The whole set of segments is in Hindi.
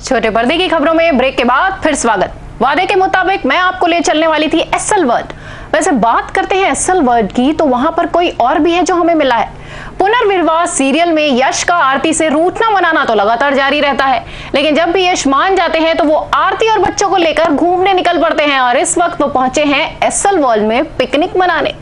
छोटे पर्दे की खबरों में ब्रेक के बाद फिर स्वागत। वादे के मुताबिक मैं आपको ले चलने वाली थी एसएल वर्ल्ड। वैसे बात करते हैं एसएल वर्ल्ड की तो वहां पर कोई और भी है जो हमें मिला है। पुनर्विवाह सीरियल में यश का आरती से रूठना मनाना तो लगातार जारी रहता है, लेकिन जब भी यश मान जाते हैं तो वो आरती और बच्चों को लेकर घूमने निकल पड़ते हैं और इस वक्त वो पहुंचे हैं एसएल वर्ल्ड में पिकनिक मनाने।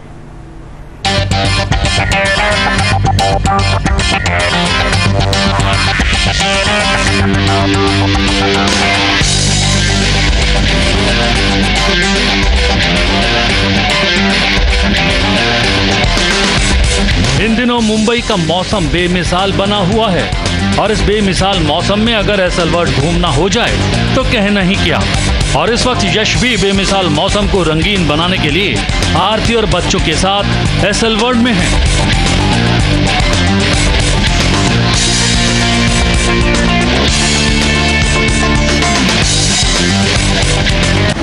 इन दिनों मुंबई का मौसम बेमिसाल बना हुआ है और इस बेमिसाल मौसम में अगर एसएल वर्ल्ड घूमना हो जाए तो कहना ही क्या। और इस वक्त यश भी बेमिसाल मौसम को रंगीन बनाने के लिए आरती और बच्चों के साथ एसएल वर्ल्ड में है।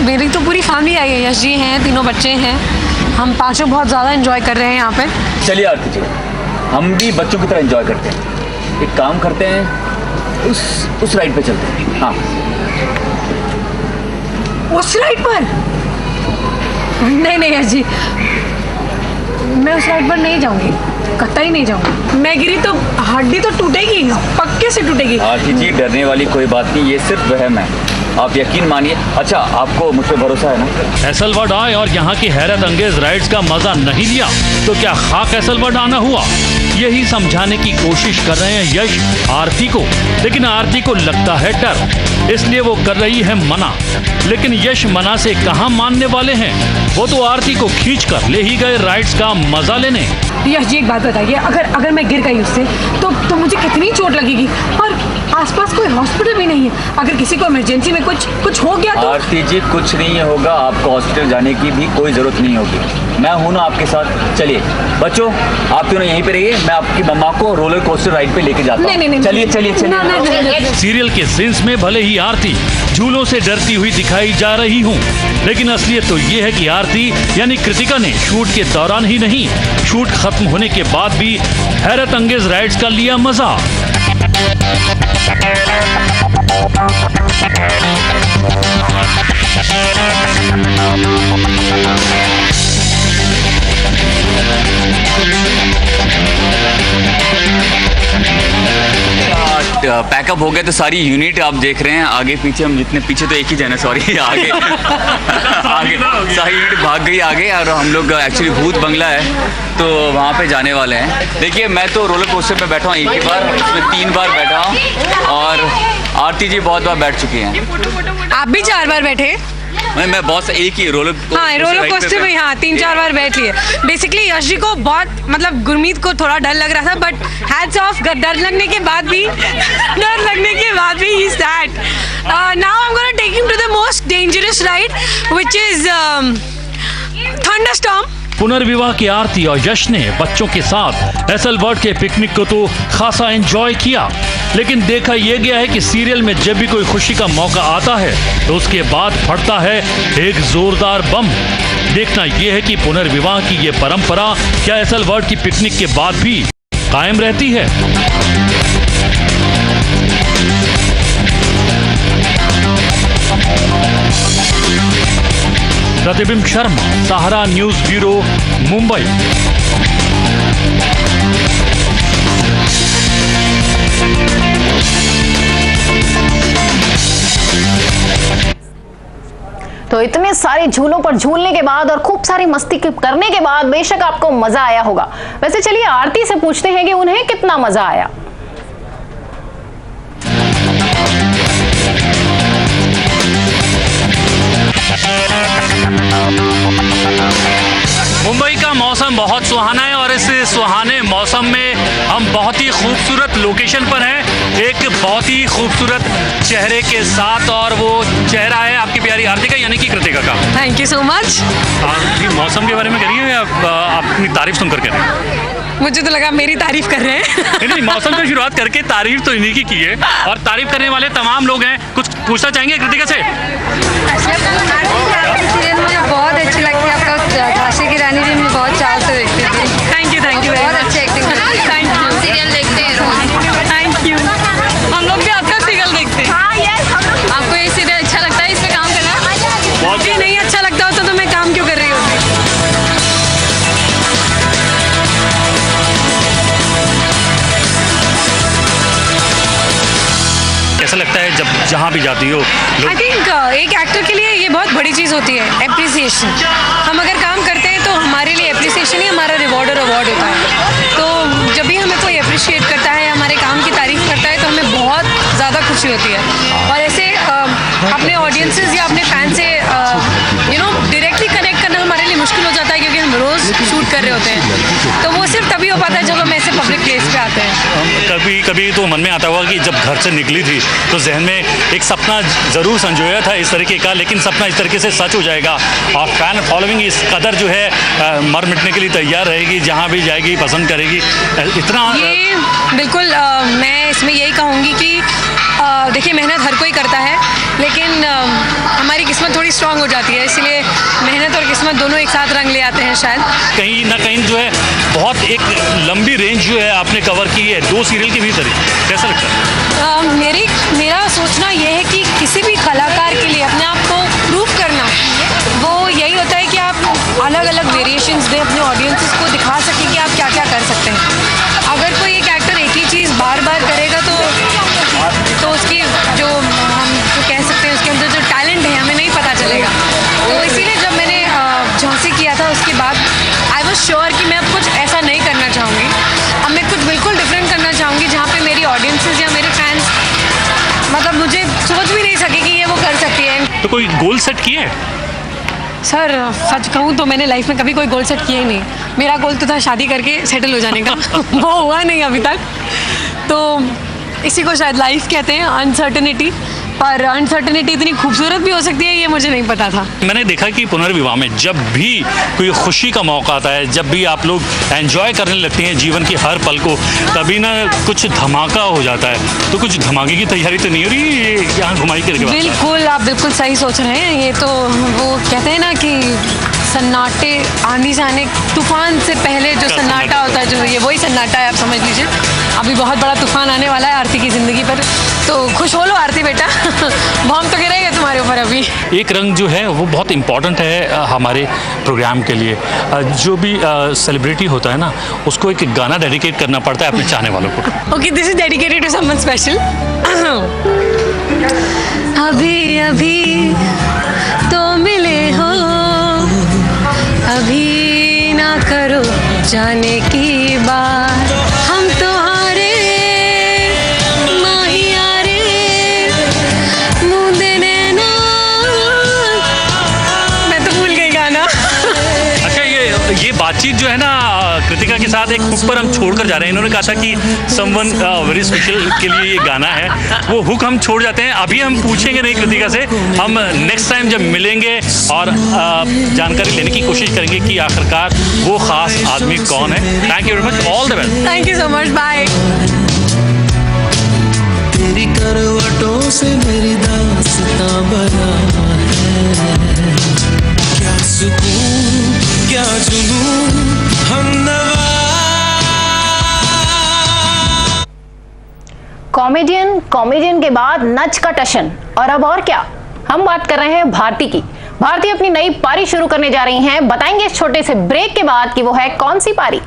मेरी तो पूरी फैमिली आई है। यश जी हैं, तीनों बच्चे हैं, हम पांचों बहुत ज़्यादा एंजॉय कर रहे हैं यहाँ पे। चलिए आरती जी, हम भी बच्चों की तरह एंजॉय करते हैं। एक काम करते हैं, उस राइड पे चलते हैं। हाँ, उस राइड पर? नहीं यश जी, मैं उस राइड पर नहीं जाऊंगी, कतई नहीं जाऊंगी। मैं गिरी तो हड्डी तो टूटेगी, पक्के से टूटेगी। आरती जी, डरने वाली कोई बात नहीं, ये सिर्फ वहम है, आप यकीन मानिए। अच्छा, आपको मुझ पर भरोसा है ना? एसएल वर्ल्ड आए और यहाँ की हैरत अंगेज राइड्स का मजा नहीं लिया तो क्या खाक एसएल वर्ल्ड आना हुआ? यही समझाने की कोशिश कर रहे हैं यश आरती को, लेकिन आरती को लगता है डर, इसलिए वो कर रही है मना। लेकिन यश मना से कहाँ मानने वाले हैं, वो तो आरती को खींच कर ले ही गए राइड्स का मजा लेने। यश जी, एक बात बताइए, अगर मैं गिर गई उससे तो मुझे कितनी चोट लगेगी? और आसपास कोई हॉस्पिटल भी नहीं है, अगर किसी को इमरजेंसी में कुछ हो गया तो? आरती जी, कुछ नहीं होगा, आपको हॉस्पिटल जाने की भी कोई जरूरत नहीं होगी, मैं हूं ना आपके साथ। चलिए बच्चों, आप दोनों यहीं पे रहिए, मैं आपकी मम्मा को रोलर कोस्टर राइड पे लेके जाता हूं। चलिए। सीरियल के सीन्स में भले ही आरती झूलों से डरती हुई दिखाई जा रही हूँ, लेकिन असलियत तो ये है कि आरती यानी कृतिका ने शूट के दौरान ही नहीं, शूट खत्म होने के बाद भी हैरत अंगेज राइड्स का लिया मजा। पैकअप हो गया तो सारी यूनिट आप देख रहे हैं, आगे पीछे हम जितने पीछे तो एक ही जाना, सॉरी आगे सारी यूनिट भाग गई आगे, और हम लोग एक्चुअली भूत बंगला है तो वहाँ पे जाने वाले हैं। देखिए, मैं तो रोलर कोस्टर पे बैठा हूँ एक ही बार, उसमें 3 बार बैठा हूँ और आरती जी बहुत बार बैठ चुकी हैं। आप भी 4 बार बैठे? मैं बहुत एक ही रोलर कोस्टर में 3-4 बार बैठ लिए। बेसिकली यश जी को बहुत, मतलब गुरमीत को थोड़ा डर लग रहा था, बट हैट्स ऑफ, डर लगने के बाद भी ही start. Now I am gonna take him to the most dangerous ride which is thunderstorm. पुनर्विवाह की आरती और यश ने बच्चों के साथ एसएल वर्ल्ड के पिकनिक को तो खासा एंजॉय किया, लेकिन देखा यह गया है कि सीरियल में जब भी कोई खुशी का मौका आता है तो उसके बाद फटता है एक जोरदार बम। देखना यह है कि पुनर्विवाह की ये परंपरा क्या एसएल वर्ल्ड की पिकनिक के बाद भी कायम रहती है। प्रतिबिंब शर्मा, सहारा न्यूज ब्यूरो, मुंबई। तो इतने सारे झूलों पर झूलने के बाद और खूब सारी मस्ती करने के बाद बेशक आपको मजा आया होगा। वैसे चलिए आरती से पूछते हैं कि उन्हें कितना मजा आया। मुंबई का मौसम बहुत सुहाना है और इस सुहाने मौसम में हम बहुत ही खूबसूरत लोकेशन पर हैं, एक बहुत ही खूबसूरत चेहरे के साथ, और वो चेहरा है आपकी प्यारी आरती का यानी कि कृतिका का। Thank you so much. मौसम के बारे में करिए, आप अपनी तारीफ सुनकर कह रहे हैं। मुझे तो लगा मेरी तारीफ कर रहे हैं। नहीं, मौसम की शुरुआत करके तारीफ तो इन्हीं की है और तारीफ करने वाले तमाम लोग हैं। कुछ पूछना चाहेंगे कृतिका से? सीरियल मुझे बहुत अच्छी लगती है, आपका झांसी की रानी जी में बहुत चाव से देखती थी। थैंक यू बहुत अच्छी एक्टिंग करती है। Thank you. सीरियल देखते हैं रोज। Thank you. हम लोग भी आपका सीरियल देखते हैं। हाँ, यस। जहाँ भी जाती हो आई थिंक एक एक्टर के लिए ये बहुत बड़ी चीज़ होती है, एप्रिसिएशन। हम अगर काम करते हैं तो हमारे लिए एप्रिसिएशन ही हमारा रिवॉर्ड और अवार्ड होता है। तो जब भी हमें कोई अप्रिशिएट करता है, हमारे काम की तारीफ करता है, तो हमें बहुत ज़्यादा खुशी होती है। और ऐसे अपने ऑडियंसेस या अपने फैन से डायरेक्टली कनेक्ट करना हमारे लिए मुश्किल हो जाता है, क्योंकि हम रोज़ शूट कर रहे होते हैं। तो वो सिर्फ तभी हो पाता है जब हम ऐसे पब्लिक प्लेस पे आते हैं। कभी कभी तो मन में आता होगा कि जब घर से निकली थी तो जहन में एक सपना ज़रूर संजोया था इस तरीके का, लेकिन सपना इस तरीके से सच हो जाएगा और फैन फॉलोइंग इस कदर जो है मर मिटने के लिए तैयार रहेगी, जहाँ भी जाएगी पसंद करेगी इतना। ये बिल्कुल मैं इसमें यही कहूँगी कि देखिए, मेहनत हर कोई करता है, लेकिन हमारी किस्मत थोड़ी स्ट्रांग हो जाती है, इसलिए मेहनत और किस्मत दोनों एक साथ रंग ले आते हैं शायद। कहीं ना कहीं जो है बहुत एक लंबी रेंज जो है आपने कवर की है 2 सीरियल के भीतर ही, कैसा लगता है? मेरा सोचना यह है कि किसी भी कलाकार के लिए अपने आप को प्रूव करना, वो यही होता है कि आप अलग अलग वेरिएशंस दें, अपने ऑडियंसेस को दिखा सकें कि आप क्या क्या कर सकते हैं। अगर कोई एक एक्टर एक ही चीज़ बार बार करेगा तो उसकी जो हम जो कह सकते हैं उसके अंदर जो टैलेंट है हमें नहीं पता चलेगा। तो इसीलिए जब मैंने झांसी किया था उसके बाद आई वॉज श्योर कि मैं अब कुछ ऐसा नहीं करना चाहूँगी। अब मैं कुछ बिल्कुल डिफरेंट करना चाहूँगी, जहाँ पे मेरी ऑडियंसेस या मेरे फैंस मतलब मुझे सोच भी नहीं सके कि ये वो कर सकती है। तो कोई गोल सेट किए? सर सच कहूँ तो मैंने लाइफ में कभी कोई गोल सेट किया ही नहीं। मेरा गोल तो था शादी करके सेटल हो जाने का वो हुआ नहीं अभी तक। तो इसी को शायद लाइफ कहते हैं, अनसर्टेनिटी। पर अनसर्टेनिटी इतनी खूबसूरत भी हो सकती है, ये मुझे नहीं पता था। मैंने देखा कि पुनर्विवाह में जब भी कोई खुशी का मौका आता है, जब भी आप लोग एंजॉय करने लगते हैं जीवन की हर पल को, तभी ना कुछ धमाका हो जाता है। तो कुछ धमाके की तैयारी तो नहीं हो रही ये यहाँ घुमाई करके? बिल्कुल, आप बिल्कुल सही सोच रहे हैं। ये तो वो कहते हैं ना कि सन्नाटे आंधी से आने, तूफान से पहले जो सन्नाटा होता है, जो ये वही सन्नाटा है, आप समझ लीजिए। अभी बहुत बड़ा तूफान आने वाला है आरती की ज़िंदगी पर, तो खुश हो लो आरती बेटा बॉम्ब तो गिरेगा तुम्हारे ऊपर अभी। एक रंग जो है वो बहुत इम्पॉर्टेंट है हमारे प्रोग्राम के लिए। जो भी सेलिब्रिटी होता है ना, उसको एक गाना डेडिकेट करना पड़ता है अपने चाहने वालों को। Okay, this is dedicated to someone special. अभी अभी तो मिले हो, अभी ना करो जाने की बात, हम तो हारे माहियारे मुँह देने ना। मैं तो भूल गई गाना। अच्छा, ये बातचीत जो है ना कृतिका के साथ एक हुक पर हम छोड़कर जा रहे हैं। इन्होंने कहा था कि समवन वेरी स्पेशल के लिए ये गाना है, वो हुक हम छोड़ जाते हैं। अभी हम पूछेंगे नहीं कृतिका से, हम नेक्स्ट टाइम जब मिलेंगे और जानकारी लेने की कोशिश करेंगे कि आखिरकार वो खास आदमी कौन है। Thank you very much, all the best. Thank you so much, bye. तेरी करवटों से मेरी दास्तां बना है, क्या सुकून क्या जुनून हमनवा। कॉमेडियन के बाद नच का टशन, और अब और क्या, हम बात कर रहे हैं भारती की। भारती अपनी नई पारी शुरू करने जा रही हैं, बताएंगे इस छोटे से ब्रेक के बाद कि वो है कौन सी पारी।